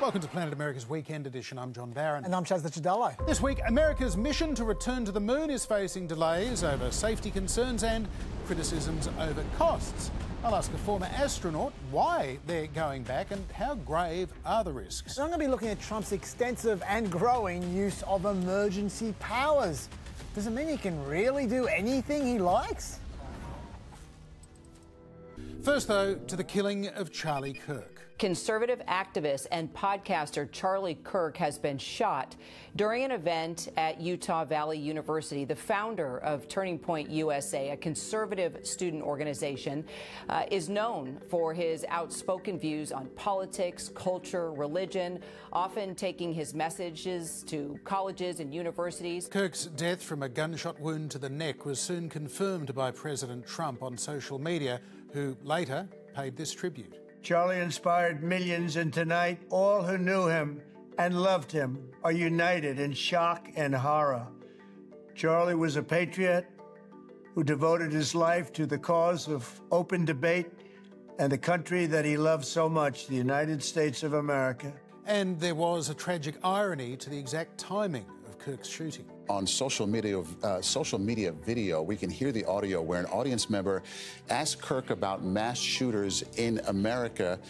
Welcome to Planet America's Weekend Edition. I'm John Barron. And I'm Chaz Licciardello. This week, America's mission to return to the moon is facing delays over safety concerns and criticisms over costs. I'll ask a former astronaut why they're going back and how grave are the risks. And I'm going to be looking at Trump's extensive and growing use of emergency powers. Does it mean he can really do anything he likes? First, though, to the killing of Charlie Kirk. Conservative activist and podcaster Charlie Kirk has been shot during an event at Utah Valley University. The founder of Turning Point USA, a conservative student organization, is known for his outspoken views on politics, culture, religion, often taking his messages to colleges and universities. Kirk's death from a gunshot wound to the neck was soon confirmed by President Trump on social media, who later paid this tribute. Charlie inspired millions, and tonight, all who knew him and loved him are united in shock and horror. Charlie was a patriot who devoted his life to the cause of open debate and the country that he loved so much, the United States of America. And there was a tragic irony to the exact timing of Kirk's shooting. On social media video, we can hear the audio where an audience member asked Kirk about mass shooters in America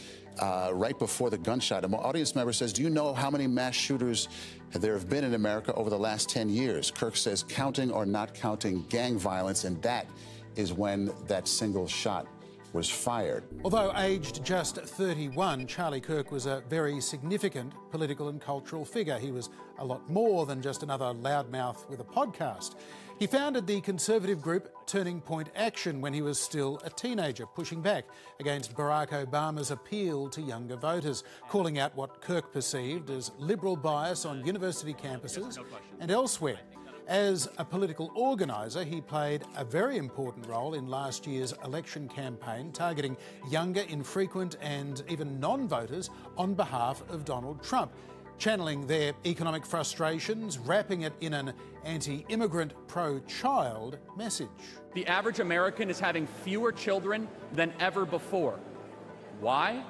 right before the gunshot. An audience member says, "Do you know how many mass shooters there have been in America over the last 10 years? Kirk says, "Counting or not counting gang violence," and that is when that single shot was fired. Although aged just 31, Charlie Kirk was a very significant political and cultural figure. He was a lot more than just another loudmouth with a podcast. He founded the conservative group Turning Point Action when he was still a teenager, pushing back against Barack Obama's appeal to younger voters, calling out what Kirk perceived as liberal bias on university campuses and elsewhere. As a political organiser, he played a very important role in last year's election campaign, targeting younger, infrequent and even non-voters on behalf of Donald Trump, channeling their economic frustrations, wrapping it in an anti-immigrant, pro-child message. The average American is having fewer children than ever before. Why?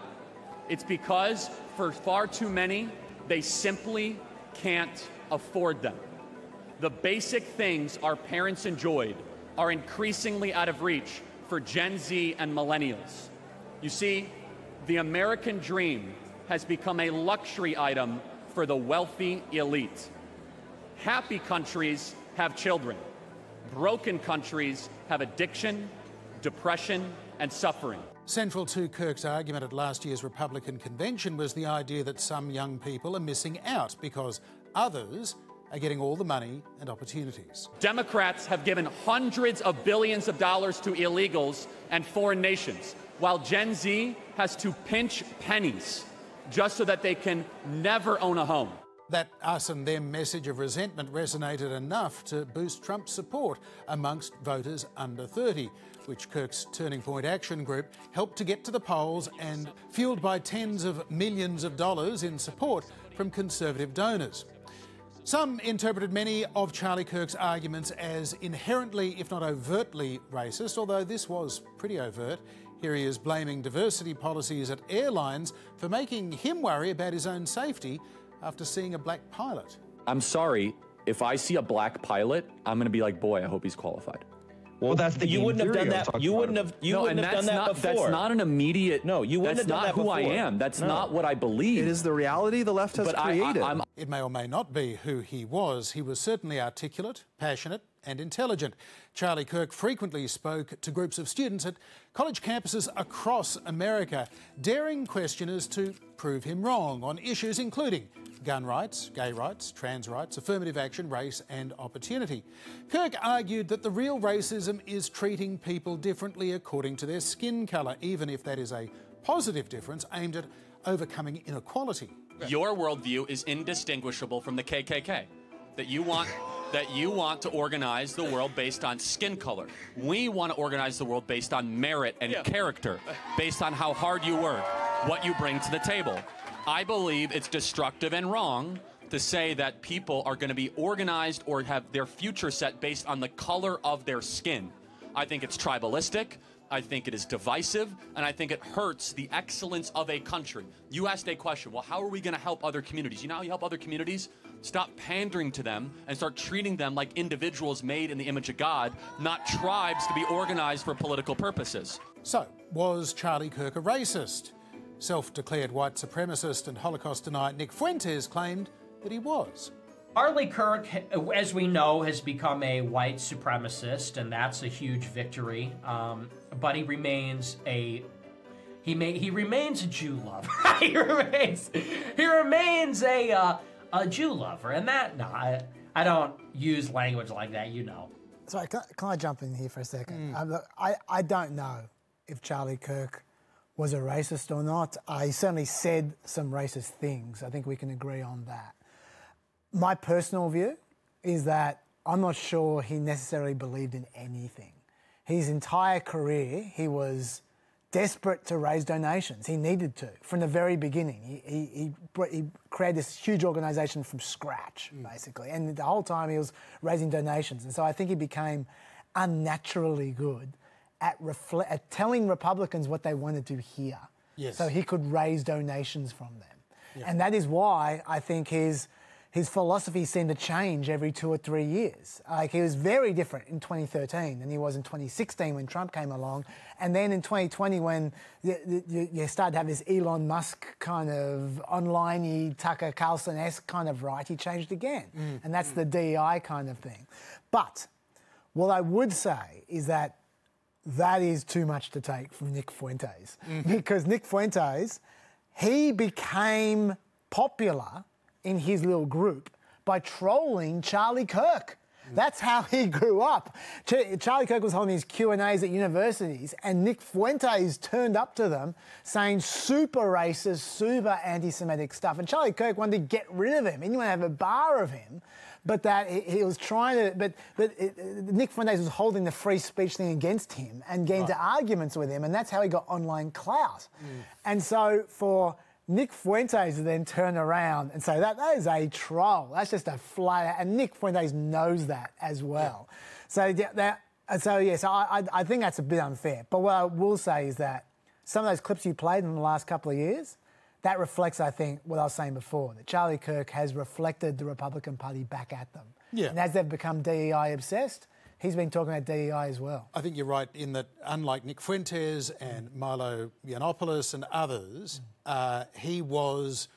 It's because for far too many, they simply can't afford them. The basic things our parents enjoyed are increasingly out of reach for Gen Z and millennials. You see, the American dream has become a luxury item for the wealthy elite. Happy countries have children. Broken countries have addiction, depression, and suffering. Central to Kirk's argument at last year's Republican convention was the idea that some young people are missing out because others are getting all the money and opportunities. Democrats have given hundreds of billions of dollars to illegals and foreign nations, while Gen Z has to pinch pennies just so that they can never own a home. That us and them message of resentment resonated enough to boost Trump's support amongst voters under 30, which Kirk's Turning Point Action Group helped to get to the polls and fueled by tens of millions of dollars in support from conservative donors. Some interpreted many of Charlie Kirk's arguments as inherently, if not overtly, racist, although this was pretty overt. Here he is blaming diversity policies at airlines for making him worry about his own safety after seeing a black pilot. I'm sorry, if I see a black pilot, I'm going to be like, boy, I hope he's qualified. Well, that's the you wouldn't have done that. You wouldn't have done that before. That's not an immediate. No, you wouldn't have done that before. That's not who I am. That's not what I believe. It is the reality the left has created. It may or may not be who he was. He was certainly articulate, passionate and intelligent. Charlie Kirk frequently spoke to groups of students at college campuses across America, daring questioners to prove him wrong on issues including gun rights, gay rights, trans rights, affirmative action, race and opportunity. Kirk argued that the real racism is treating people differently according to their skin colour, even if that is a positive difference aimed at overcoming inequality. Your worldview is indistinguishable from the KKK. That you want to organize the world based on skin color. We want to organize the world based on merit and character, based on how hard you work, what you bring to the table. I believe it's destructive and wrong to say that people are going to be organized or have their future set based on the color of their skin. I think it's tribalistic, I think it is divisive, and I think it hurts the excellence of a country. You asked a question, well, how are we going to help other communities? You know how you help other communities? Stop pandering to them and start treating them like individuals made in the image of God, not tribes to be organized for political purposes. So, was Charlie Kirk a racist? Self-declared white supremacist and Holocaust denier Nick Fuentes claimed that he was. Charlie Kirk, as we know, has become a white supremacist, and that's a huge victory. But he remains a Jew lover. he remains a Jew lover, and that I don't use language like that, you know. Sorry, can I jump in here for a second? I don't know if Charlie Kirk was a racist or not. He certainly said some racist things. I think we can agree on that. My personal view is that I'm not sure he necessarily believed in anything. His entire career, he was desperate to raise donations. He needed to, from the very beginning. He created this huge organisation from scratch, basically. And the whole time he was raising donations. And so I think he became unnaturally good at telling Republicans what they wanted to hear. Yes. So he could raise donations from them. Yeah. And that is why I think his philosophy seemed to change every 2 or 3 years. Like, he was very different in 2013 than he was in 2016 when Trump came along. And then in 2020 when you started to have this Elon Musk kind of online-y, Tucker Carlson-esque kind of right, he changed again. And that's the DEI kind of thing. But what I would say is that is too much to take from Nick Fuentes. Because Nick Fuentes, he became popular in his little group by trolling Charlie Kirk. That's how he grew up. Charlie Kirk was holding his Q&As at universities, and Nick Fuentes turned up to them saying super racist, super anti-Semitic stuff. And Charlie Kirk wanted to get rid of him. He didn't want to have a bar of him, but that he was trying to... Nick Fuentes was holding the free speech thing against him and getting into arguments with him, and that's how he got online clout. And so for Nick Fuentes then turn around and say that is a troll. That's just a flat, and Nick Fuentes knows that as well. Yeah. So I think that's a bit unfair. But what I will say is that some of those clips you played in the last couple of years, that reflects, I think, what I was saying before, that Charlie Kirk has reflected the Republican Party back at them. Yeah. And as they've become DEI obsessed, he's been talking about DEI as well. I think you're right in that, unlike Nick Fuentes and Milo Yiannopoulos and others, he was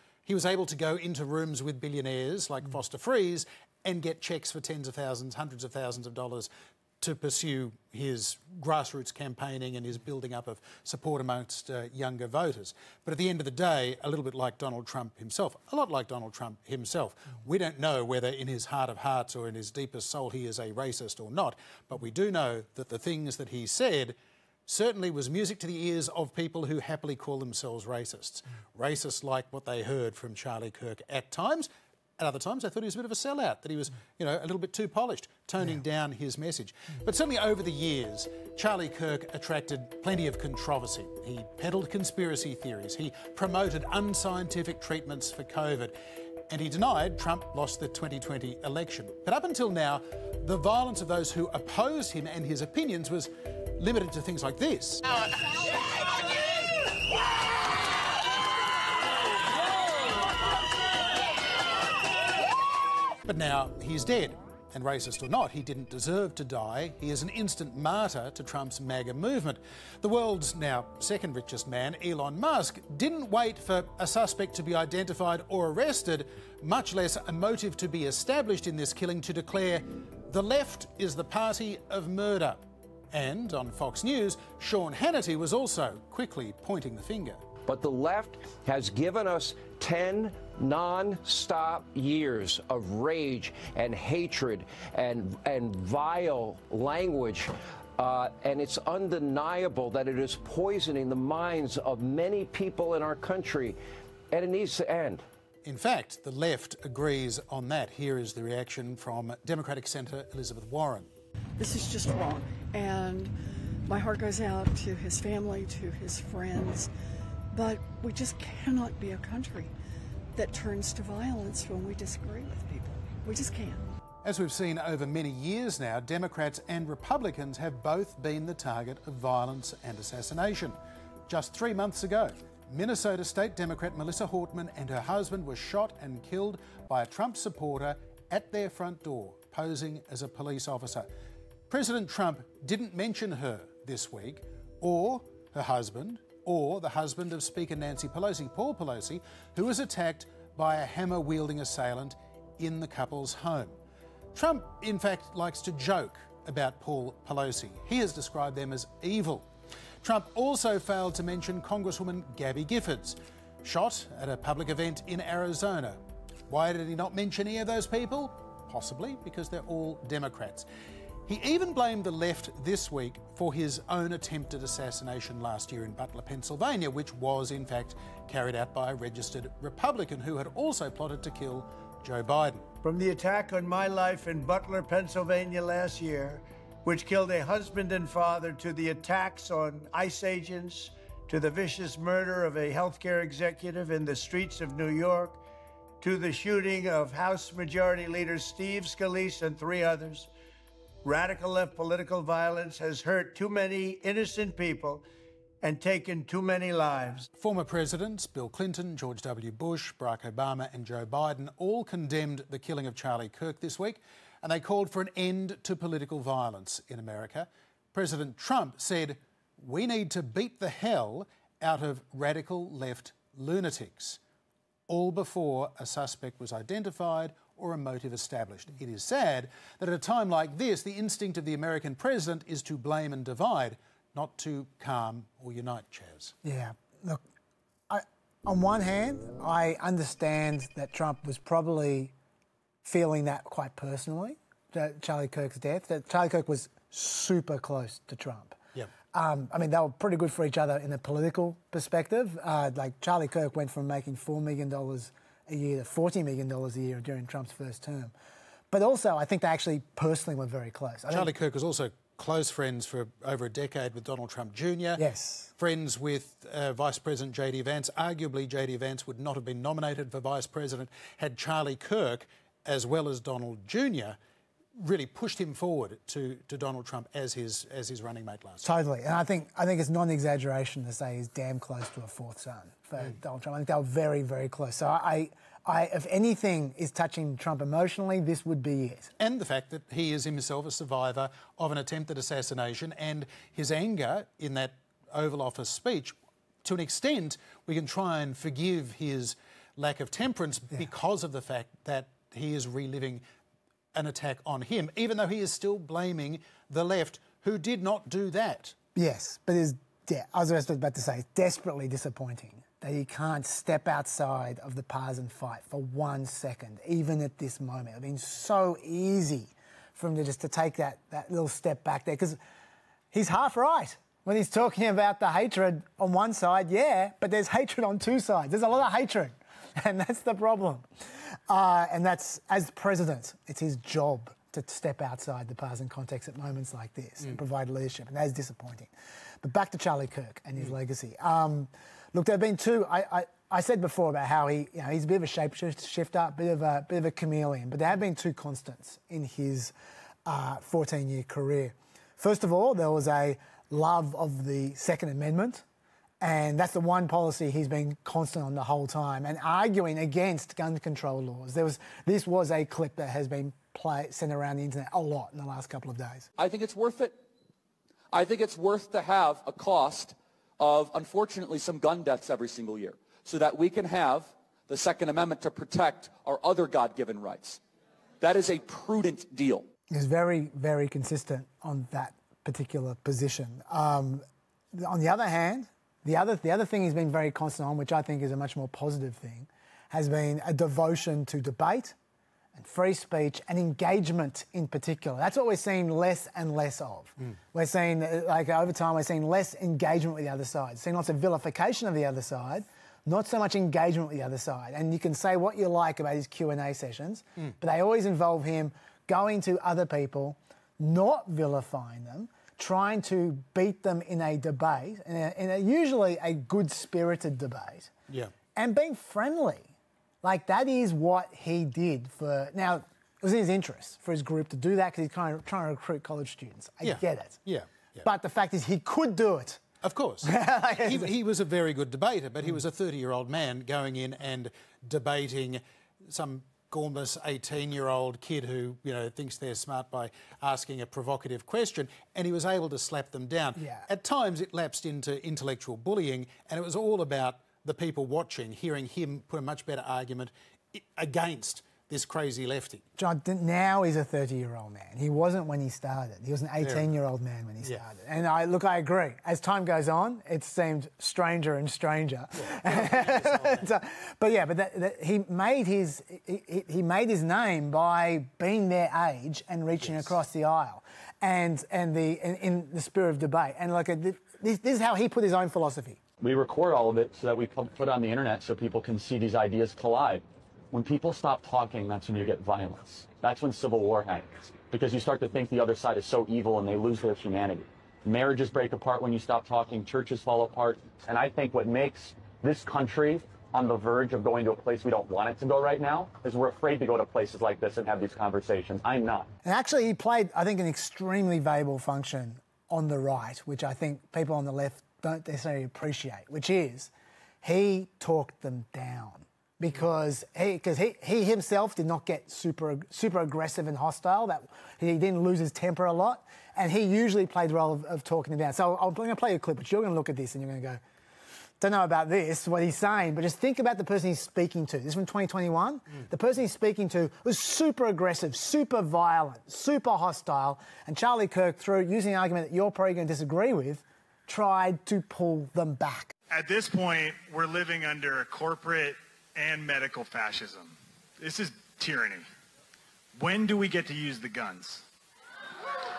able to go into rooms with billionaires like Foster Friess and get cheques for tens of thousands, hundreds of thousands of dollars to pursue his grassroots campaigning and his building up of support amongst younger voters. But at the end of the day, a little bit like Donald Trump himself, a lot like Donald Trump himself, we don't know whether in his heart of hearts or in his deepest soul he is a racist or not, but we do know that the things that he said certainly was music to the ears of people who happily call themselves racists. Racists like what they heard from Charlie Kirk at times. At other times, I thought he was a bit of a sellout, that he was, a little bit too polished, toning down his message. But certainly over the years, Charlie Kirk attracted plenty of controversy. He peddled conspiracy theories. He promoted unscientific treatments for COVID. And he denied Trump lost the 2020 election. But up until now, the violence of those who opposed him and his opinions was limited to things like this. But now he's dead. And racist or not, he didn't deserve to die. He is an instant martyr to Trump's MAGA movement. The world's now second richest man, Elon Musk, didn't wait for a suspect to be identified or arrested, much less a motive to be established in this killing, to declare the left is the party of murder. And on Fox News, Sean Hannity was also quickly pointing the finger. But the left has given us 10 non-stop years of rage and hatred and vile language. And it's undeniable that it is poisoning the minds of many people in our country, and it needs to end. In fact, the left agrees on that. Here is the reaction from Democratic Senator Elizabeth Warren. This is just wrong, and my heart goes out to his family, to his friends, but we just cannot be a country that turns to violence when we disagree with people. We just can't. As we've seen over many years now, Democrats and Republicans have both been the target of violence and assassination. Just 3 months ago, Minnesota State Democrat Melissa Hortman and her husband were shot and killed by a Trump supporter at their front door, posing as a police officer. President Trump didn't mention her this week, or her husband, or the husband of Speaker Nancy Pelosi, Paul Pelosi, who was attacked by a hammer-wielding assailant in the couple's home. Trump, in fact, likes to joke about Paul Pelosi. He has described them as evil. Trump also failed to mention Congresswoman Gabby Giffords, shot at a public event in Arizona. Why did he not mention any of those people? Possibly because they're all Democrats. He even blamed the left this week for his own attempted assassination last year in Butler, Pennsylvania, which was in fact carried out by a registered Republican who had also plotted to kill Joe Biden. From the attack on my life in Butler, Pennsylvania last year, which killed a husband and father, to the attacks on ICE agents, to the vicious murder of a healthcare executive in the streets of New York, to the shooting of House Majority Leader Steve Scalise and 3 others, radical left political violence has hurt too many innocent people and taken too many lives. Former presidents Bill Clinton, George W. Bush, Barack Obama and Joe Biden all condemned the killing of Charlie Kirk this week, and they called for an end to political violence in America. President Trump said, "We need to beat the hell out of radical left lunatics," all before a suspect was identified or a motive established. It is sad that at a time like this, the instinct of the American president is to blame and divide, not to calm or unite, Chaz. Yeah, look, on one hand, I understand that Trump was probably feeling that quite personally, that Charlie Kirk's death, that Charlie Kirk was super close to Trump. Yep. I mean, they were pretty good for each other in a political perspective. Like Charlie Kirk went from making $4 million a year to $40 million a year during Trump's first term. But also, I think they actually personally were very close. Charlie Kirk was also close friends for over a decade with Donald Trump Jr. Yes. Friends with Vice President J.D. Vance. Arguably, J.D. Vance would not have been nominated for Vice President had Charlie Kirk, as well as Donald Jr., really pushed him forward to Donald Trump as his running mate last time. Totally. And I think it's not an exaggeration to say he's damn close to a fourth son for Donald Trump. I think they were very, very close. So I, if anything is touching Trump emotionally, this would be it. And the fact that he is himself a survivor of an attempted assassination, and his anger in that Oval Office speech, to an extent, we can try and forgive his lack of temperance because of the fact that he is reliving an attack on him, even though he is still blaming the left, who did not do that. Yes, but I was just about to say, it's desperately disappointing that he can't step outside of the partisan fight for 1 second, even at this moment. It's been so easy for him to take that little step back there, because he's half right when he's talking about the hatred on one side, but there's hatred on 2 sides. There's a lot of hatred, and that's the problem. And that's, as president, it's his job to step outside the partisan context at moments like this and provide leadership, and that is disappointing. But back to Charlie Kirk and his legacy. Look, there have been 2. I said before about how he's a bit of a shapeshifter, a bit of a chameleon, but there have been 2 constants in his 14-year career. First of all, there was a love of the Second Amendment. And that's the one policy he's been constant on the whole time, and arguing against gun control laws. This was a clip that has been sent around the internet a lot in the last couple of days. I think it's worth it. I think it's worth to have a cost of, unfortunately, some gun deaths every single year, so that we can have the Second Amendment to protect our other God-given rights. That is a prudent deal. He's very, very consistent on that particular position. On the other hand, the other thing he's been very constant on, which I think is a much more positive thing, has been a devotion to debate and free speech and engagement in particular. That's what we're seeing less and less of. We're seeing, over time, we're seeing less engagement with the other side, seeing lots of vilification of the other side, not so much engagement with the other side. And you can say what you like about his Q&A sessions, but they always involve him going to other people, not vilifying them, trying to beat them in a debate, in a usually a good-spirited debate, and being friendly. Like, that is what he did for... Now, It was in his interest for his group to do that because he's trying to recruit college students. I get it. Yeah. But the fact is he could do it. Of course. he was a very good debater, but he was a 30-year-old man going in and debating some gormless 18-year-old kid who, thinks they're smart by asking a provocative question, and he was able to slap them down. Yeah. At times it lapsed into intellectual bullying, and it was all about the people watching, hearing him put a much better argument against this crazy lefty. John, now he's a 30-year-old man. He wasn't when he started. He was an 18-year-old man when he started. And I agree. As time goes on, it seemed stranger and stranger. Yeah. but he made his name by being their age and reaching across the aisle, and in the spirit of debate. And this is how he put his own philosophy. We record all of it so that we put on the internet so people can see these ideas collide. When people stop talking, that's when you get violence. That's when civil war happens, because you start to think the other side is so evil and they lose their humanity. Marriages break apart when you stop talking, churches fall apart, and I think what makes this country on the verge of going to a place we don't want it to go right now is we're afraid to go to places like this and have these conversations. I'm not. And actually he played, I think, an extremely valuable function on the right, which I think people on the left don't necessarily appreciate, which is he talked them down. Because he himself did not get super aggressive and hostile. That he didn't lose his temper a lot, and he usually played the role of talking them down. So I'm going to play a clip, but you're going to look at this and you're going to go, don't know about this, what he's saying, but just think about the person he's speaking to. This is from 2021. The person he's speaking to was super aggressive, super violent, super hostile, and Charlie Kirk, using an argument that you're probably going to disagree with, tried to pull them back. At this point, we're living under corporate and medical fascism. This is tyranny. When do we get to use the guns?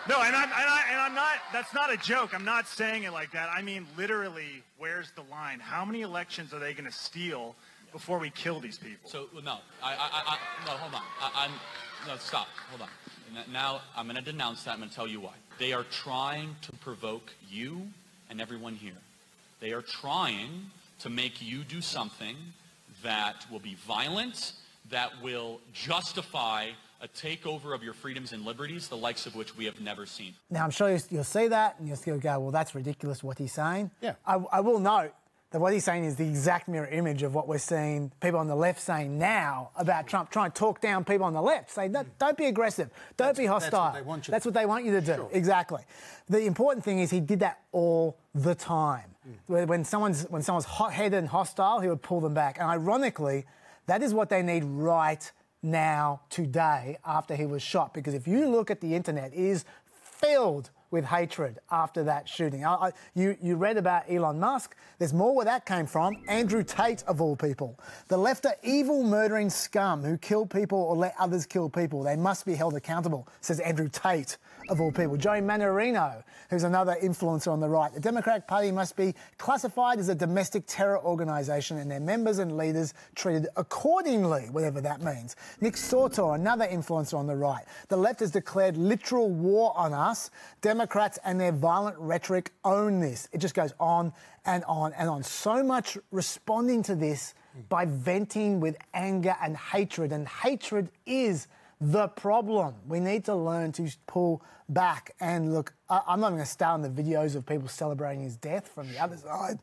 No, and I'm not, that's not a joke. I'm not saying it like that. I mean, literally, where's the line? How many elections are they going to steal before we kill these people? So, no, no, hold on. No, stop, hold on. Now, I'm going to denounce that. I'm going to tell you why. They are trying to provoke you and everyone here. They are trying to make you do something that will be violent, that will justify a takeover of your freedoms and liberties, the likes of which we have never seen. Now, I'm sure you'll see that and you'll still go, well, that's ridiculous what he's saying. Yeah. I will note that what he's saying is the exact mirror image of what we're seeing people on the left saying now about Trump, trying to talk down people on the left, saying, don't be aggressive, don't be hostile. That's what they want you to do. Sure. Exactly. The important thing is he did that all the time. When someone's hot-headed and hostile, he would pull them back. And ironically, that is what they need right now, today, after he was shot. Because if you look at the internet, it is filled with hatred after that shooting. You read about Elon Musk. There's more where that came from. Andrew Tate, of all people. The left are evil, murdering scum who kill people or let others kill people. They must be held accountable, says Andrew Tate, of all people. Joe Manorino, who's another influencer on the right. The Democratic Party must be classified as a domestic terror organisation and their members and leaders treated accordingly, whatever that means. Nick Soto, another influencer on the right. The left has declared literal war on us. Democrats and their violent rhetoric own this. It just goes on and on and on. So much responding to this by venting with anger and hatred hatred is the problem. We need to learn to pull back. And look, I'm not going to start on the videos of people celebrating his death from the other side.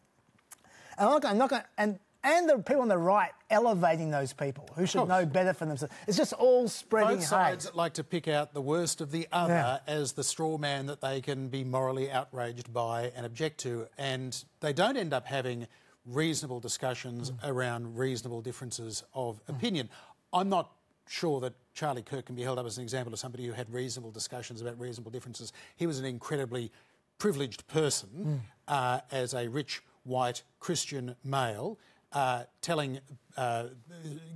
And I'm not going to, and the people on the right elevating those people who should know better for themselves. It's just all spreading Both sides like to pick out the worst of the other as the straw man that they can be morally outraged by and object to. And they don't end up having reasonable discussions around reasonable differences of opinion. I'm not sure that Charlie Kirk can be held up as an example of somebody who had reasonable discussions about reasonable differences. He was an incredibly privileged person as a rich, white, Christian male, going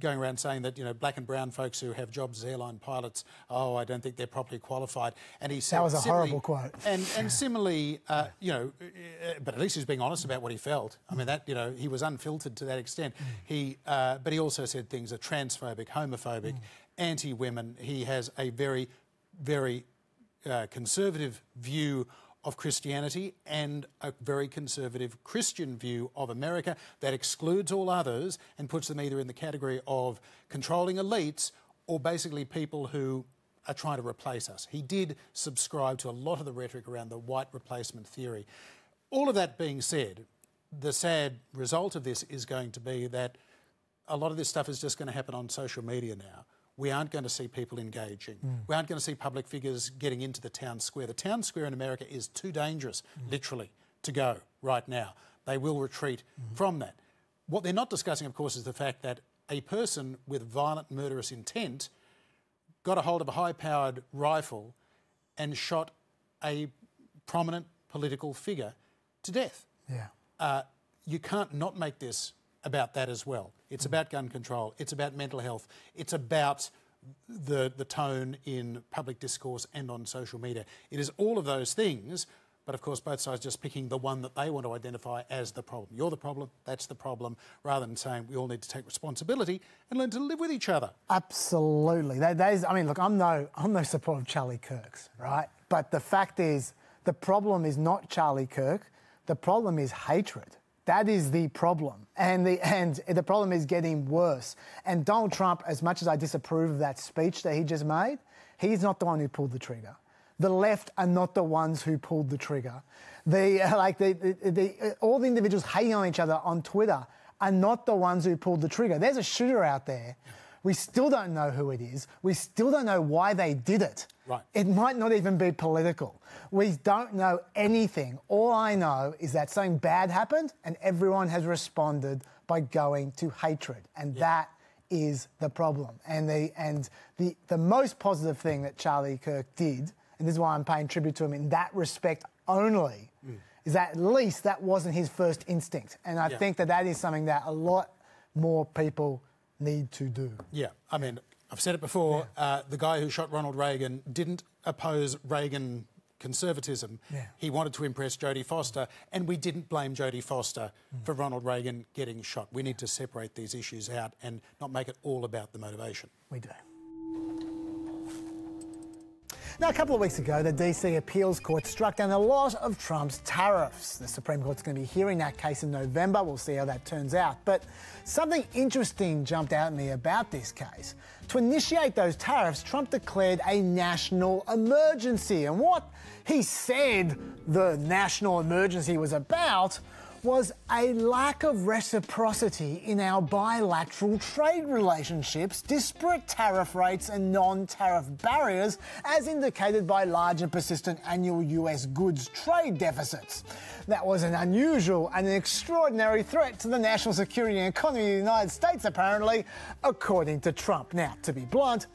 around saying that, black and brown folks who have jobs as airline pilots, I don't think they're properly qualified. And he said that was a horrible quote. And similarly, but at least he was being honest about what he felt. I mean, that, he was unfiltered to that extent. But he also said things are transphobic, homophobic, anti-women. He has a very, very conservative view of Christianity and a very conservative Christian view of America that excludes all others and puts them either in the category of controlling elites or basically people who are trying to replace us. He did subscribe to a lot of the rhetoric around the white replacement theory. All of that being said, the sad result of this is going to be that a lot of this stuff is just going to happen on social media now. We aren't going to see people engaging. We aren't going to see public figures getting into the town square. The town square in America is too dangerous, literally, to go right now. They will retreat from that. What they're not discussing, of course, is the fact that a person with violent murderous intent got a hold of a high-powered rifle and shot a prominent political figure to death. Yeah. You can't not make this about that as well. It's about gun control. It's about mental health. It's about the tone in public discourse and on social media. It is all of those things, but of course both sides just picking the one that they want to identify as the problem. You're the problem, that's the problem, rather than saying we all need to take responsibility and learn to live with each other. Absolutely. That is, I mean, look, I'm no supporter of Charlie Kirk's, right? But the fact is, the problem is not Charlie Kirk. The problem is hatred. That is the problem. And the problem is getting worse. And Donald Trump, as much as I disapprove of that speech that he just made, he's not the one who pulled the trigger. The left are not the ones who pulled the trigger. All the individuals hating on each other on Twitter are not the ones who pulled the trigger. There's a shooter out there. We still don't know who it is. We still don't know why they did it. Right. It might not even be political. We don't know anything. All I know is that something bad happened and everyone has responded by going to hatred. And that is the problem. And the most positive thing that Charlie Kirk did, and this is why I'm paying tribute to him in that respect only, is that at least that wasn't his first instinct. And I think that is something that a lot more people need to do. Yeah, I mean, I've said it before, the guy who shot Ronald Reagan didn't oppose Reagan conservatism. He wanted to impress Jodie Foster, and we didn't blame Jodie Foster for Ronald Reagan getting shot. We need to separate these issues out and not make it all about the motivation. We do. Now, a couple of weeks ago, the DC Appeals Court struck down a lot of Trump's tariffs. The Supreme Court's going to be hearing that case in November. We'll see how that turns out. But something interesting jumped out at me about this case. To initiate those tariffs, Trump declared a national emergency. And what he said the national emergency was about was a lack of reciprocity in our bilateral trade relationships, disparate tariff rates and non-tariff barriers, as indicated by large and persistent annual US goods trade deficits. That was an unusual and an extraordinary threat to the national security and economy of the United States, apparently, according to Trump. Now, to be blunt,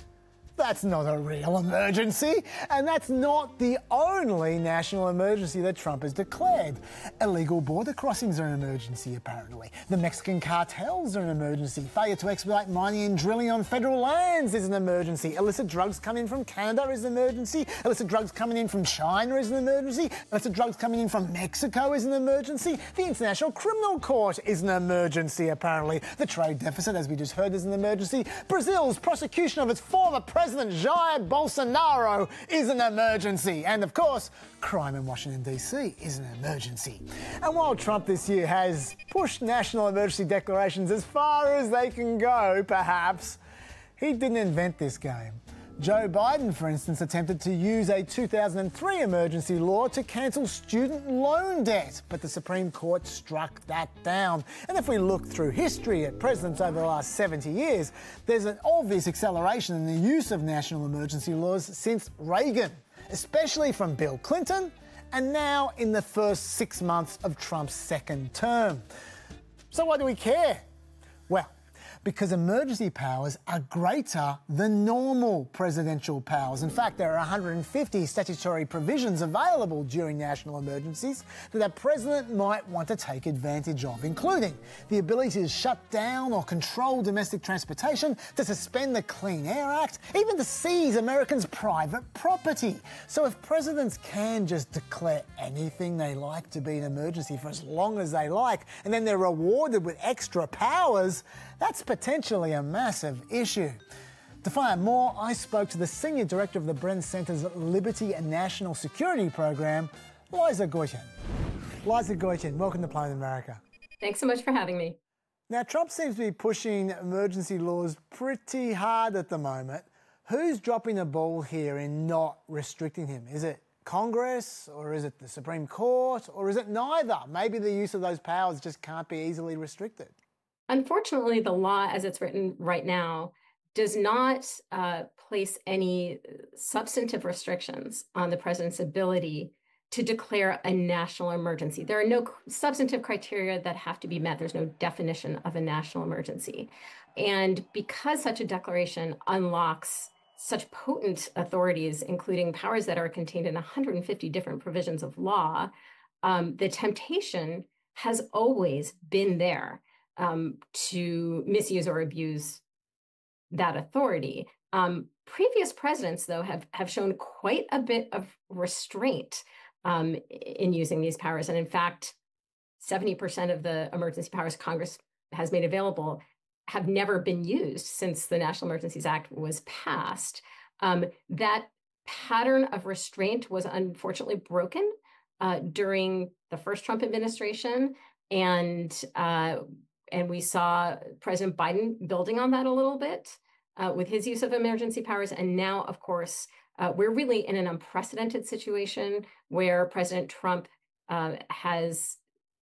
that's not a real emergency, and that's not the only national emergency that Trump has declared. Illegal border crossings are an emergency, apparently. The Mexican cartels are an emergency. Failure to expedite mining and drilling on federal lands is an emergency. Illicit drugs coming in from Canada is an emergency. Illicit drugs coming in from China is an emergency. Illicit drugs coming in from Mexico is an emergency. The International Criminal Court is an emergency, apparently. The trade deficit, as we just heard, is an emergency. Brazil's prosecution of its former President Jair Bolsonaro is an emergency. And of course, crime in Washington, D.C. is an emergency. And while Trump this year has pushed national emergency declarations as far as they can go, perhaps, he didn't invent this game. Joe Biden, for instance, attempted to use a 2003 emergency law to cancel student loan debt, but the Supreme Court struck that down. And if we look through history at presidents over the last 70 years, there's an obvious acceleration in the use of national emergency laws since Reagan, especially from Bill Clinton, and now in the first 6 months of Trump's second term. So why do we care? Well, because emergency powers are greater than normal presidential powers. In fact, there are 150 statutory provisions available during national emergencies that a president might want to take advantage of, including the ability to shut down or control domestic transportation, to suspend the Clean Air Act, even to seize Americans' private property. So if presidents can just declare anything they like to be an emergency for as long as they like, and then they're rewarded with extra powers, that's potentially a massive issue. To find out more, I spoke to the Senior Director of the Brennan Center's Liberty and National Security Program, Liza Goitein. Liza Goitein, welcome to Planet America. Thanks so much for having me. Now, Trump seems to be pushing emergency laws pretty hard at the moment. Who's dropping the ball here in not restricting him? Is it Congress, or is it the Supreme Court, or is it neither? Maybe the use of those powers just can't be easily restricted. Unfortunately, the law as it's written right now does not place any substantive restrictions on the president's ability to declare a national emergency. There are no substantive criteria that have to be met. There's no definition of a national emergency. And because such a declaration unlocks such potent authorities, including powers that are contained in 150 different provisions of law, the temptation has always been there to misuse or abuse that authority. Previous presidents, though, have shown quite a bit of restraint in using these powers. And in fact, 70% of the emergency powers Congress has made available have never been used since the National Emergencies Act was passed. That pattern of restraint was unfortunately broken during the first Trump administration. And we saw President Biden building on that a little bit with his use of emergency powers. And now, of course, we're really in an unprecedented situation where President Trump has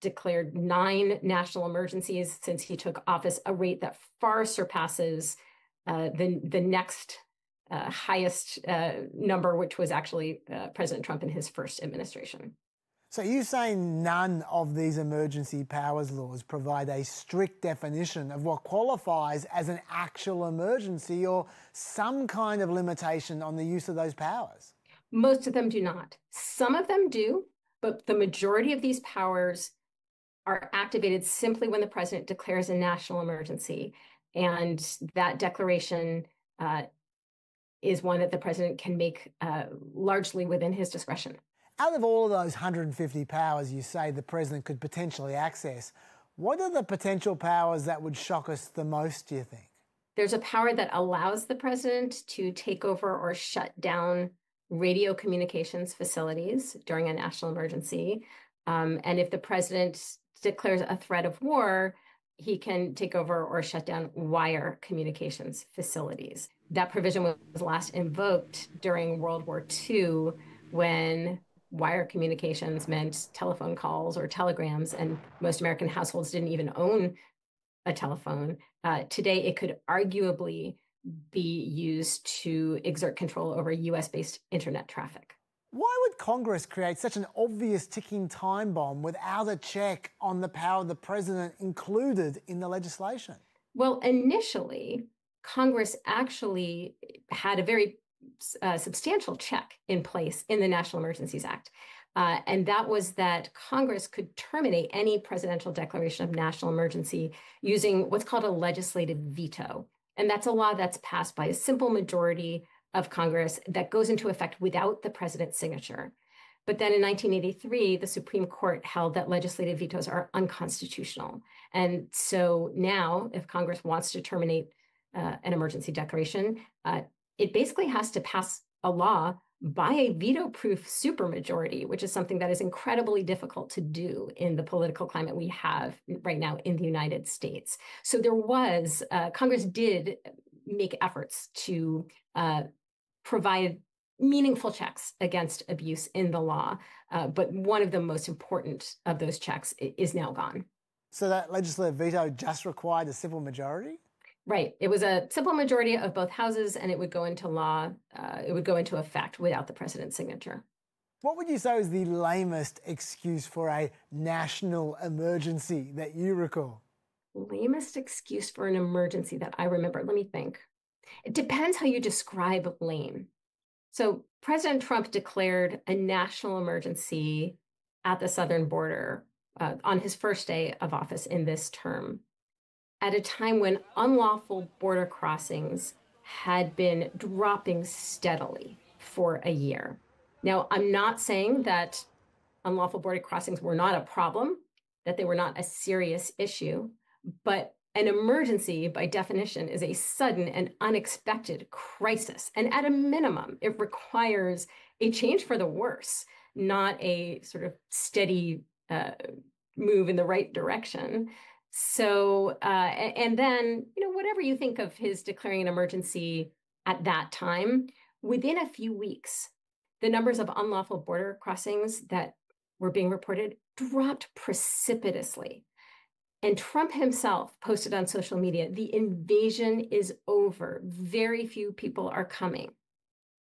declared 9 national emergencies since he took office, a rate that far surpasses the next highest number, which was actually President Trump in his first administration. So you're saying none of these emergency powers laws provide a strict definition of what qualifies as an actual emergency or some kind of limitation on the use of those powers? Most of them do not. Some of them do, but the majority of these powers are activated simply when the president declares a national emergency. And that declaration is one that the president can make largely within his discretion. Out of all of those 150 powers you say the president could potentially access, what are the potential powers that would shock us the most, do you think? There's a power that allows the president to take over or shut down radio communications facilities during a national emergency. And if the president declares a threat of war, he can take over or shut down wire communications facilities. That provision was last invoked during World War II when wire communications meant telephone calls or telegrams, and most American households didn't even own a telephone. Today, it could arguably be used to exert control over US-based internet traffic. Why would Congress create such an obvious ticking time bomb without a check on the power of the president included in the legislation? Well, initially, Congress actually had a very substantial check in place in the National Emergencies Act. And that was that Congress could terminate any presidential declaration of national emergency using what's called a legislative veto. And that's a law that's passed by a simple majority of Congress that goes into effect without the president's signature. But then in 1983, the Supreme Court held that legislative vetoes are unconstitutional. And so now, if Congress wants to terminate an emergency declaration, it basically has to pass a law by a veto-proof supermajority, which is something that is incredibly difficult to do in the political climate we have right now in the United States. So there was, Congress did make efforts to provide meaningful checks against abuse in the law, but one of the most important of those checks is now gone. So that legislative veto just required a simple majority? Right. It was a simple majority of both houses, and it would go into law, it would go into effect without the president's signature. What would you say is the lamest excuse for a national emergency that you recall? Lamest excuse for an emergency that I remember? Let me think. It depends how you describe lame. So President Trump declared a national emergency at the southern border on his first day of office in this term, at a time when unlawful border crossings had been dropping steadily for a year. Now, I'm not saying that unlawful border crossings were not a problem, that they were not a serious issue, but an emergency, by definition, is a sudden and unexpected crisis. And at a minimum, it requires a change for the worse, not a sort of steady move in the right direction. So, and then, whatever you think of his declaring an emergency at that time, within a few weeks, the numbers of unlawful border crossings that were being reported dropped precipitously. And Trump himself posted on social media, the invasion is over. Very few people are coming.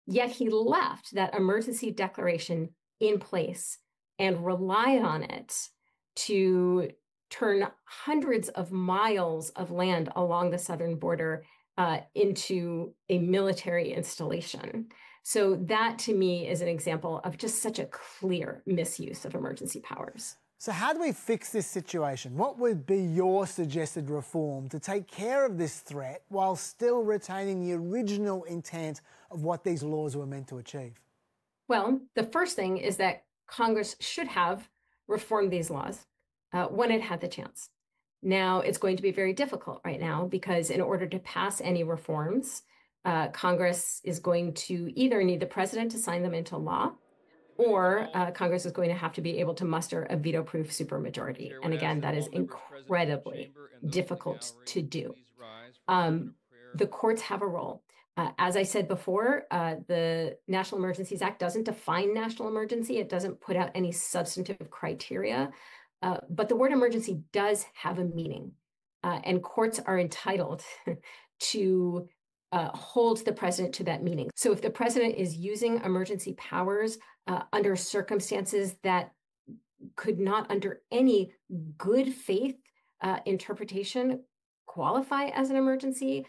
Yet he left that emergency declaration in place and relied on it to turn hundreds of miles of land along the southern border into a military installation. So that, to me, is an example of just such a clear misuse of emergency powers. So how do we fix this situation? What would be your suggested reform to take care of this threat while still retaining the original intent of what these laws were meant to achieve? Well, the first thing is that Congress should have reformed these laws when it had the chance. Now, it's going to be very difficult right now because in order to pass any reforms, Congress is going to either need the president to sign them into law, or Congress is going to have to be able to muster a veto-proof supermajority. And again, that is incredibly difficult to do. The courts have a role. As I said before, the National Emergencies Act doesn't define national emergency. It doesn't put out any substantive criteria. But the word emergency does have a meaning. And courts are entitled to hold the president to that meaning. So if the president is using emergency powers under circumstances that could not, under any good faith interpretation, qualify as an emergency,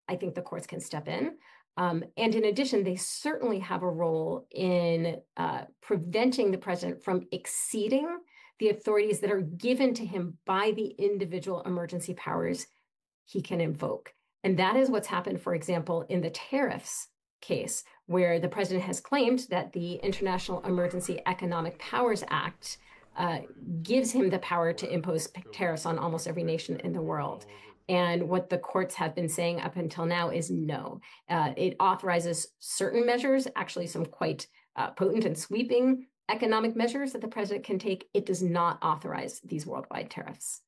I think the courts can step in. And in addition, they certainly have a role in preventing the president from exceeding the authorities that are given to him by the individual emergency powers he can invoke. And that is what's happened, for example, in the tariffs case, where the president has claimed that the International Emergency Economic Powers Act gives him the power to impose tariffs on almost every nation in the world. And what the courts have been saying up until now is no. It authorizes certain measures, actually some quite potent and sweeping economic measures that the president can take. It does not authorize these worldwide tariffs.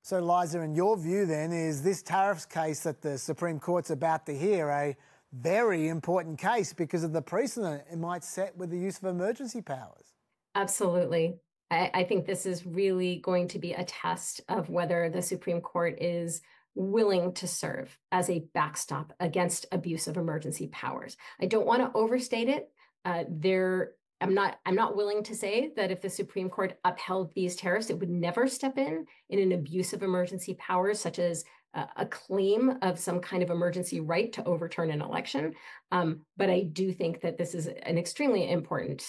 So, Liza, in your view then, is this tariffs case that the Supreme Court's about to hear a very important case because of the precedent it might set with the use of emergency powers? Absolutely. I think this is really going to be a test of whether the Supreme Court is willing to serve as a backstop against abuse of emergency powers. I don't want to overstate it. I'm not willing to say that if the Supreme Court upheld these tariffs, it would never step in an abuse of emergency powers, such as a claim of some kind of emergency right to overturn an election. But I do think that this is an extremely important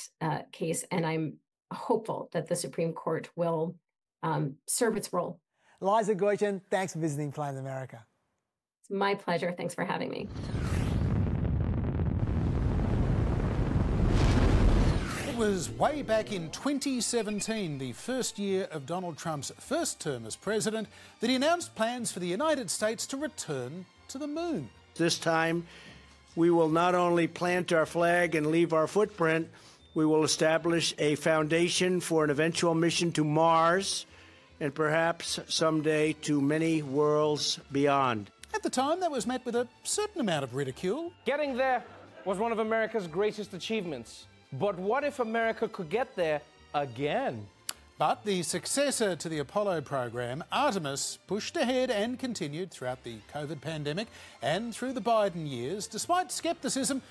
case, and I'm hopeful that the Supreme Court will serve its role. Liza Goitin, thanks for visiting Planet America. It's my pleasure. Thanks for having me. It was way back in 2017, the first year of Donald Trump's first term as president, that he announced plans for the United States to return to the moon. This time, we will not only plant our flag and leave our footprint, we will establish a foundation for an eventual mission to Mars and perhaps someday to many worlds beyond. At the time, that was met with a certain amount of ridicule. Getting there was one of America's greatest achievements. But what if America could get there again? But the successor to the Apollo program, Artemis, pushed ahead and continued throughout the COVID pandemic and through the Biden years, despite scepticism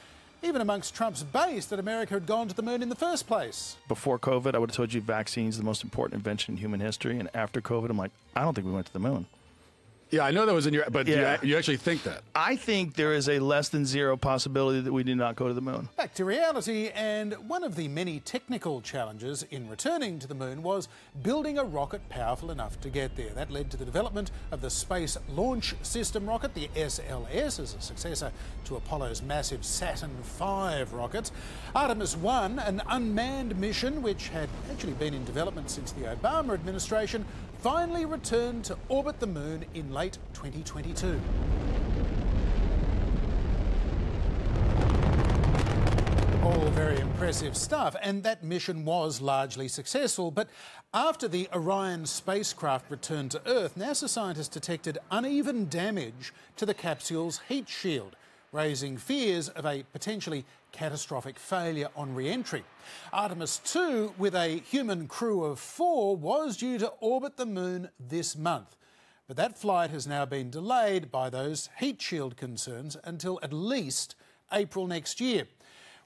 even amongst Trump's base that America had gone to the moon in the first place. Before COVID, I would have told you vaccines are the most important invention in human history. And after COVID, I'm like, I don't think we went to the moon. Yeah, I know that was in your, but yeah. you actually think that? I think there is a less than zero possibility that we did not go to the moon. Back to reality, and one of the many technical challenges in returning to the moon was building a rocket powerful enough to get there. That led to the development of the Space Launch System rocket, the SLS, as a successor to Apollo's massive Saturn V rockets. Artemis 1, an unmanned mission which had actually been in development since the Obama administration, finally returned to orbit the moon in late 2022. very impressive stuff, and that mission was largely successful. But after the Orion spacecraft returned to Earth, NASA scientists detected uneven damage to the capsule's heat shield, raising fears of a potentially catastrophic failure on re-entry. Artemis 2, with a human crew of 4, was due to orbit the moon this month. But that flight has now been delayed by those heat shield concerns until at least April next year,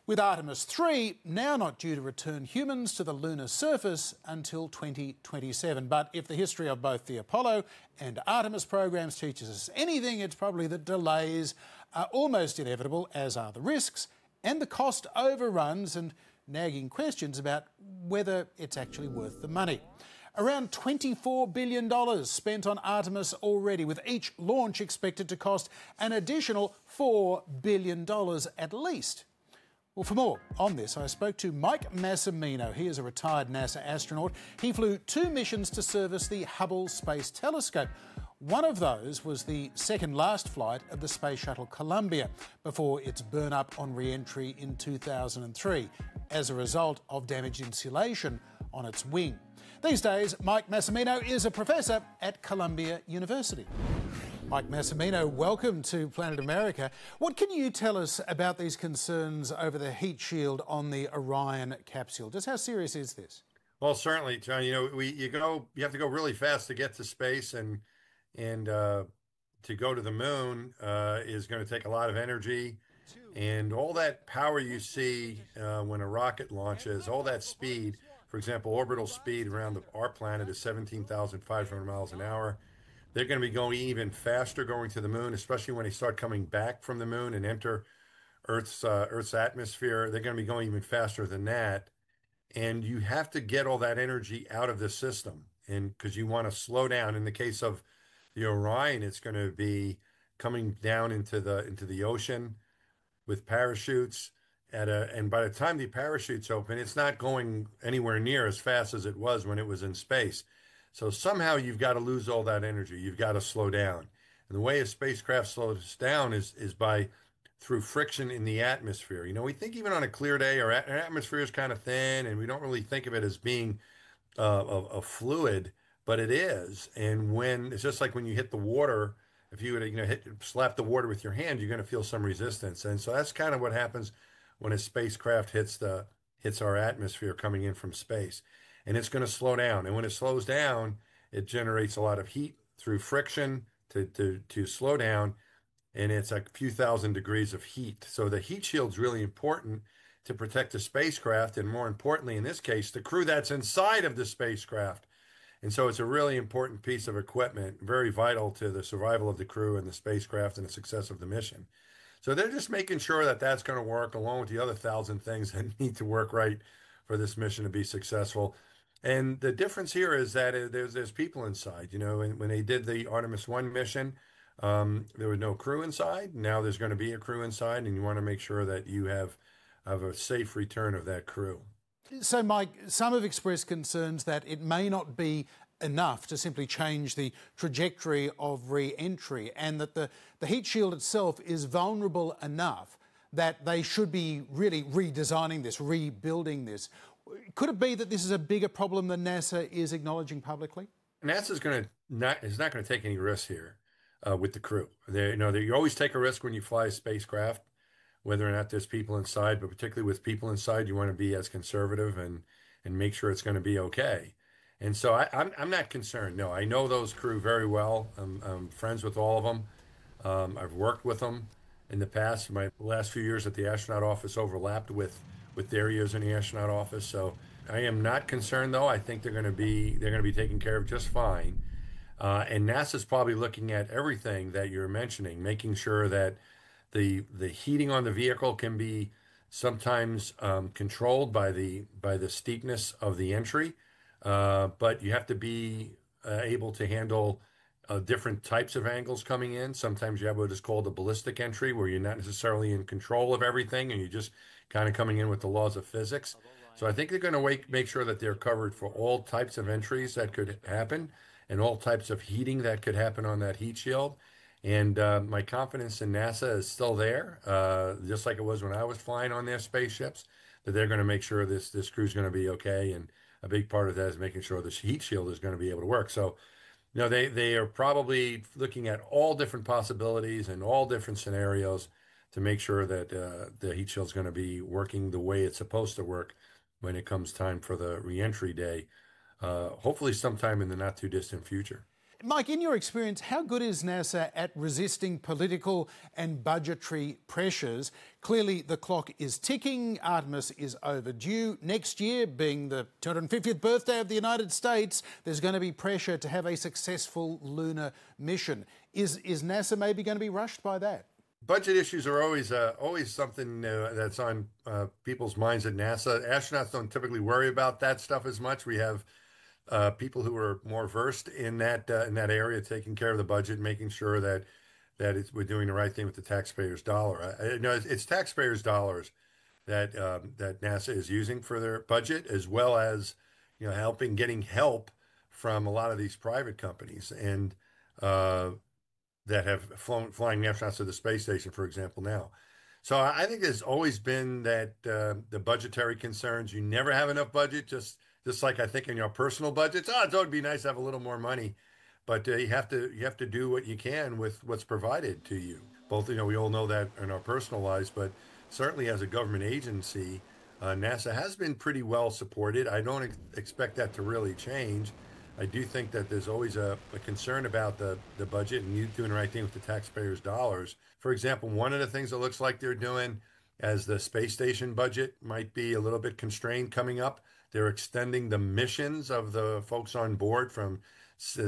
with Artemis 3 now not due to return humans to the lunar surface until 2027. But if the history of both the Apollo and Artemis programs teaches us anything, it's probably that delays are almost inevitable, as are the risks and the cost overruns and nagging questions about whether it's actually worth the money. Around $24 billion spent on Artemis already, with each launch expected to cost an additional $4 billion at least. Well, for more on this, I spoke to Mike Massimino. He is a retired NASA astronaut. He flew 2 missions to service the Hubble Space Telescope. One of those was the second last flight of the Space Shuttle Columbia before its burn-up on re-entry in 2003 as a result of damaged insulation on its wing. These days, Mike Massimino is a professor at Columbia University. Mike Massimino, welcome to Planet America. What can you tell us about these concerns over the heat shield on the Orion capsule? Just how serious is this? Well, certainly, John. You know, you have to go really fast to get to space, and to go to the moon is going to take a lot of energy, and all that power you see when a rocket launches, all that speed. For example, orbital speed around our planet is 17,500 miles an hour. They're going to be going even faster going to the moon, especially when they start coming back from the moon and enter Earth's atmosphere. They're going to be going even faster than that. And you have to get all that energy out of the system, and because you want to slow down. In the case of the Orion, it's going to be coming down into the ocean with parachutes. And by the time the parachutes open, it's not going anywhere near as fast as it was when it was in space. So somehow you've got to lose all that energy. You've got to slow down. And the way a spacecraft slows down is through friction in the atmosphere. You know, we think even on a clear day, our atmosphere is kind of thin, and we don't really think of it as being a fluid, but it is. And when it's just like when you hit the water, if you were to slap the water with your hand, you're going to feel some resistance. And so that's kind of what happens when a spacecraft hits our atmosphere coming in from space. And it's going to slow down. And when it slows down, it generates a lot of heat through friction to slow down. And it's a few thousand degrees of heat. So the heat shield's really important to protect the spacecraft, and more importantly, in this case, the crew that's inside of the spacecraft. And so it's a really important piece of equipment, very vital to the survival of the crew and the spacecraft and the success of the mission. So they're just making sure that that's going to work, along with the other 1,000 things that need to work right for this mission to be successful. And the difference here is that there's people inside. You know, when they did the Artemis 1 mission, there was no crew inside. Now there's going to be a crew inside, and you want to make sure that you have a safe return of that crew. So, Mike, some have expressed concerns that it may not be enough to simply change the trajectory of re-entry, and that the heat shield itself is vulnerable enough that they should be really redesigning this, rebuilding this. Could it be that this is a bigger problem than NASA is acknowledging publicly? NASA's not going to take any risks here with the crew. You always take a risk when you fly a spacecraft, whether or not there's people inside, but particularly with people inside, you want to be as conservative and make sure it's going to be okay. And so I'm not concerned. No, I know those crew very well. I'm friends with all of them. I've worked with them in the past. My last few years at the astronaut office overlapped with their years in the astronaut office. So I am not concerned, though. I think they're going to be taken care of just fine. And NASA's probably looking at everything that you're mentioning, making sure that the heating on the vehicle can be sometimes controlled by the steepness of the entry. But you have to be able to handle different types of angles coming in. Sometimes you have what is called a ballistic entry, where you're not necessarily in control of everything, and you're just kind of coming in with the laws of physics. So I think they're going to make sure that they're covered for all types of entries that could happen, and all types of heating that could happen on that heat shield. And my confidence in NASA is still there, just like it was when I was flying on their spaceships. that they're going to make sure this crew is going to be okay. And a big part of that is making sure the heat shield is going to be able to work. So, they are probably looking at all different possibilities and all different scenarios to make sure that the heat shield is going to be working the way it's supposed to work when it comes time for the reentry day, hopefully sometime in the not too distant future. Mike, in your experience, how good is NASA at resisting political and budgetary pressures? Clearly, the clock is ticking. Artemis is overdue. Next year, being the 250th birthday of the United States, there's going to be pressure to have a successful lunar mission. Is NASA maybe going to be rushed by that? Budget issues are always something that's on people's minds at NASA. Astronauts don't typically worry about that stuff as much. We have people who are more versed in that area, taking care of the budget, making sure that we're doing the right thing with the taxpayers' dollar. It's taxpayers' dollars that NASA is using for their budget, as well as getting help from a lot of these private companies and that have flying astronauts to the space station, for example, now. So I think there's always been that the budgetary concerns. You never have enough budget, just like I think in your personal budgets. It would be nice to have a little more money, but you have to do what you can with what's provided to you. Both, we all know that in our personal lives, but certainly as a government agency, NASA has been pretty well supported. I don't expect that to really change. I do think that there's always a concern about the budget and you doing the right thing with the taxpayers' dollars. For example, one of the things it looks like they're doing as the space station budget might be a little bit constrained coming up, they're extending the missions of the folks on board from,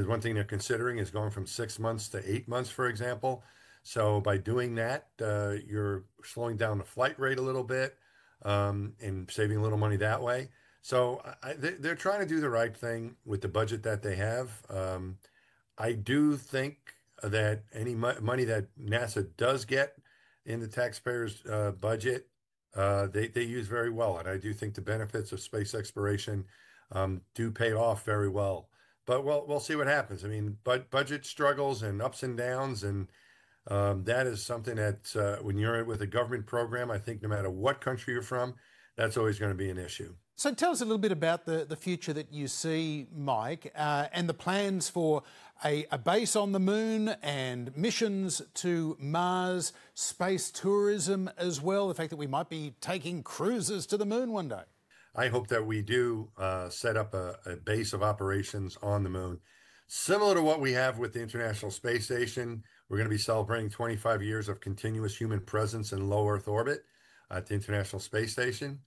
one thing they're considering is going from 6 months to 8 months, for example. So by doing that, you're slowing down the flight rate a little bit and saving a little money that way. So they're trying to do the right thing with the budget that they have. I do think that any money that NASA does get in the taxpayers' budget, they use very well. And I do think the benefits of space exploration do pay off very well. But we'll see what happens. I mean, budget struggles and ups and downs, and that is something that when you're with a government program, I think no matter what country you're from, that's always going to be an issue. So tell us a little bit about the future that you see, Mike, and the plans for a base on the moon and missions to Mars, space tourism as well, the fact that we might be taking cruises to the moon one day. I hope that we do set up a base of operations on the moon. Similar to what we have with the International Space Station, we're going to be celebrating 25 years of continuous human presence in low Earth orbit at the International Space Station.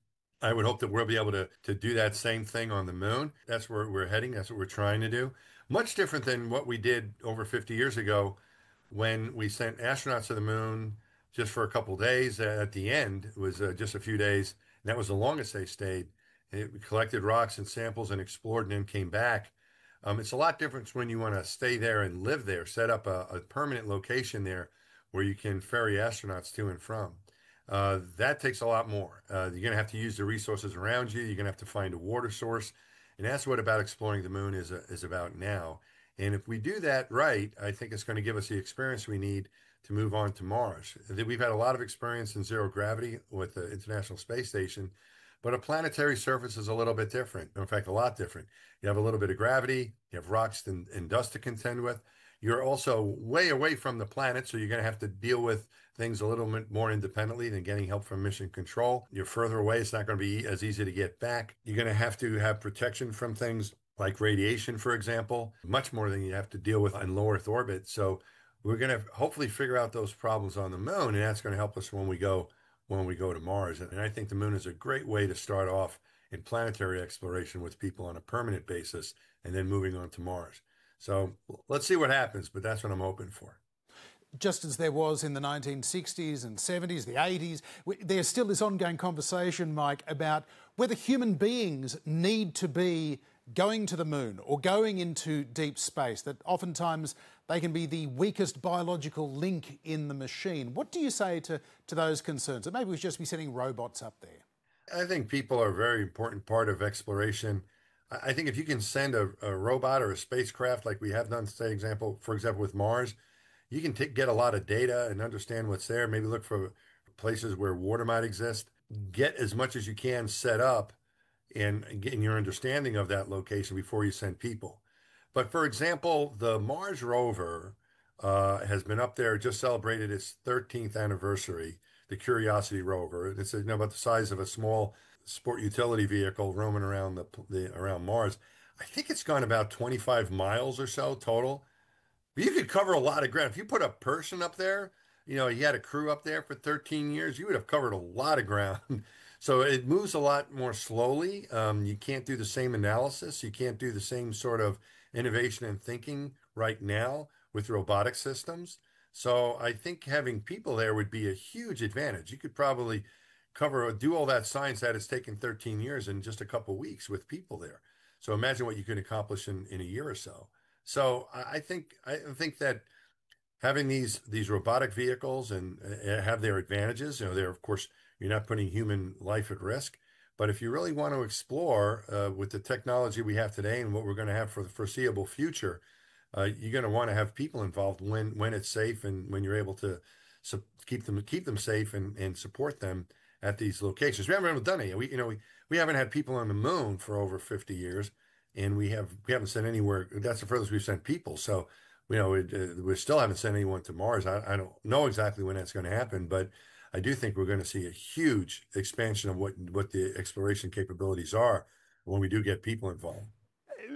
I would hope that we'll be able to do that same thing on the moon. That's where we're heading. That's what we're trying to do. Much different than what we did over 50 years ago when we sent astronauts to the moon just for a couple of days. At the end, it was just a few days. And that was the longest they stayed. We collected rocks and samples and explored and then came back. It's a lot different when you want to stay there and live there, set up a permanent location there where you can ferry astronauts to and from. That takes a lot more. You're going to have to use the resources around you. You're going to have to find a water source. And that's what about exploring the moon is about now. And if we do that right, I think it's going to give us the experience we need to move on to Mars. We've had a lot of experience in zero gravity with the International Space Station, but a planetary surface is a little bit different. In fact, a lot different. You have a little bit of gravity, you have rocks and dust to contend with. You're also way away from the planet, so you're going to have to deal with things a little bit more independently than getting help from mission control. You're further away. It's not going to be as easy to get back. You're going to have protection from things like radiation, for example, much more than you have to deal with in low Earth orbit. So we're going to hopefully figure out those problems on the moon, and that's going to help us when we go to Mars. And I think the moon is a great way to start off in planetary exploration with people on a permanent basis and then moving on to Mars. So let's see what happens, but that's what I'm hoping for. Just as there was in the 1960s and 70s, the 80s, there's still this ongoing conversation, Mike, about whether human beings need to be going to the moon or going into deep space, that oftentimes they can be the weakest biological link in the machine. What do you say to those concerns? That maybe we should just be sending robots up there? I think people are a very important part of exploration. I think if you can send a robot or a spacecraft like we have done, for example, with Mars, you can get a lot of data and understand what's there, maybe look for places where water might exist. get as much as you can set up and getting your understanding of that location before you send people. But for example, the Mars rover has been up there, just celebrated its 13th anniversary, the Curiosity rover. It's about the size of a small sport utility vehicle roaming around around Mars. I think it's gone about 25 miles or so total. But you could cover a lot of ground. If you put a person up there, you had a crew up there for 13 years, you would have covered a lot of ground. So it moves a lot more slowly. You can't do the same analysis. You can't do the same sort of innovation and thinking right now with robotic systems. So I think having people there would be a huge advantage. You could probably do all that science that has taken 13 years in just a couple of weeks with people there. So imagine what you could accomplish in a year or so. So I think that having these robotic vehicles and have their advantages, of course, you're not putting human life at risk. But if you really want to explore with the technology we have today and what we're going to have for the foreseeable future, you're going to want to have people involved when it's safe and when you're able to keep them safe and support them at these locations. We haven't done it. We haven't had people on the moon for over 50 years, and we haven't sent anywhere. That's the furthest we've sent people. So we still haven't sent anyone to Mars. I don't know exactly when that's going to happen, but I do think we're going to see a huge expansion of what the exploration capabilities are when we do get people involved.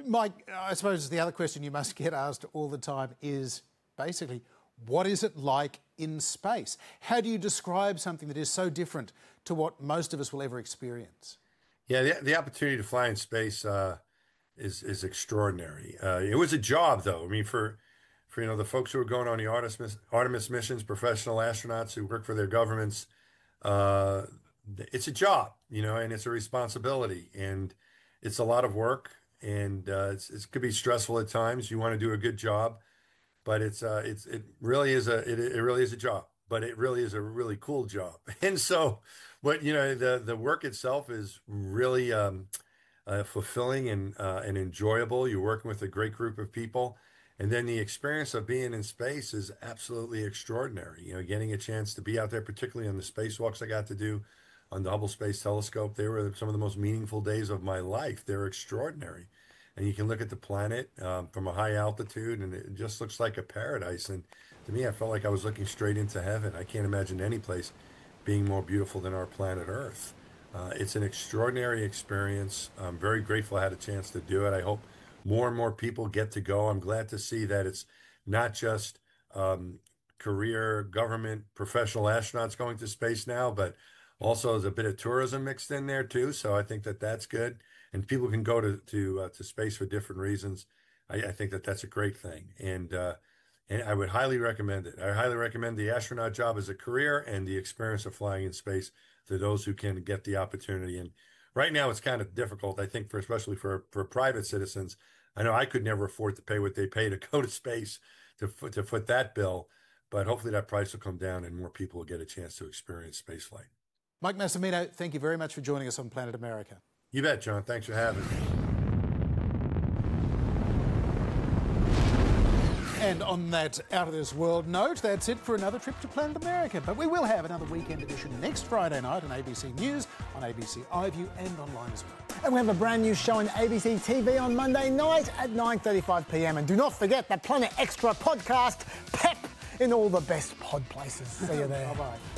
Mike, I suppose the other question you must get asked all the time is basically, what is it like in space? How do you describe something that is so different to what most of us will ever experience? Yeah, the opportunity to fly in space is extraordinary. It was a job, though. I mean, for the folks who are going on the Artemis missions, professional astronauts who work for their governments, it's a job, and it's a responsibility, and it's a lot of work, and it could be stressful at times. You want to do a good job, but it really is a job, but it really is a really cool job. And so, the work itself is really fulfilling and enjoyable. You're working with a great group of people. And then the experience of being in space is absolutely extraordinary. Getting a chance to be out there, particularly on the spacewalks I got to do on the Hubble Space Telescope, they were some of the most meaningful days of my life. They're extraordinary. And you can look at the planet from a high altitude, and it just looks like a paradise. And to me, I felt like I was looking straight into heaven. I can't imagine any place being more beautiful than our planet Earth. It's an extraordinary experience. I'm very grateful I had a chance to do it. I hope more and more people get to go. I'm glad to see that it's not just career, government, professional astronauts going to space now, but also there's a bit of tourism mixed in there too. So I think that that's good. And people can go to space for different reasons. I think that that's a great thing. And I would highly recommend it. I highly recommend the astronaut job as a career and the experience of flying in space to those who can get the opportunity. And right now it's kind of difficult, I think, especially for private citizens. I know I could never afford to pay what they pay to go to space to foot that bill, but hopefully that price will come down and more people will get a chance to experience spaceflight. Mike Massimino, thank you very much for joining us on Planet America. You bet, John. Thanks for having me. And on that out-of-this-world note, that's it for another trip to Planet America. But we will have another weekend edition next Friday night on ABC News, on ABC iView and online as well. And we have a brand new show on ABC TV on Monday night at 9:35 p.m. And do not forget the Planet Extra podcast, Pep, in all the best pod places. See you there. Bye-bye.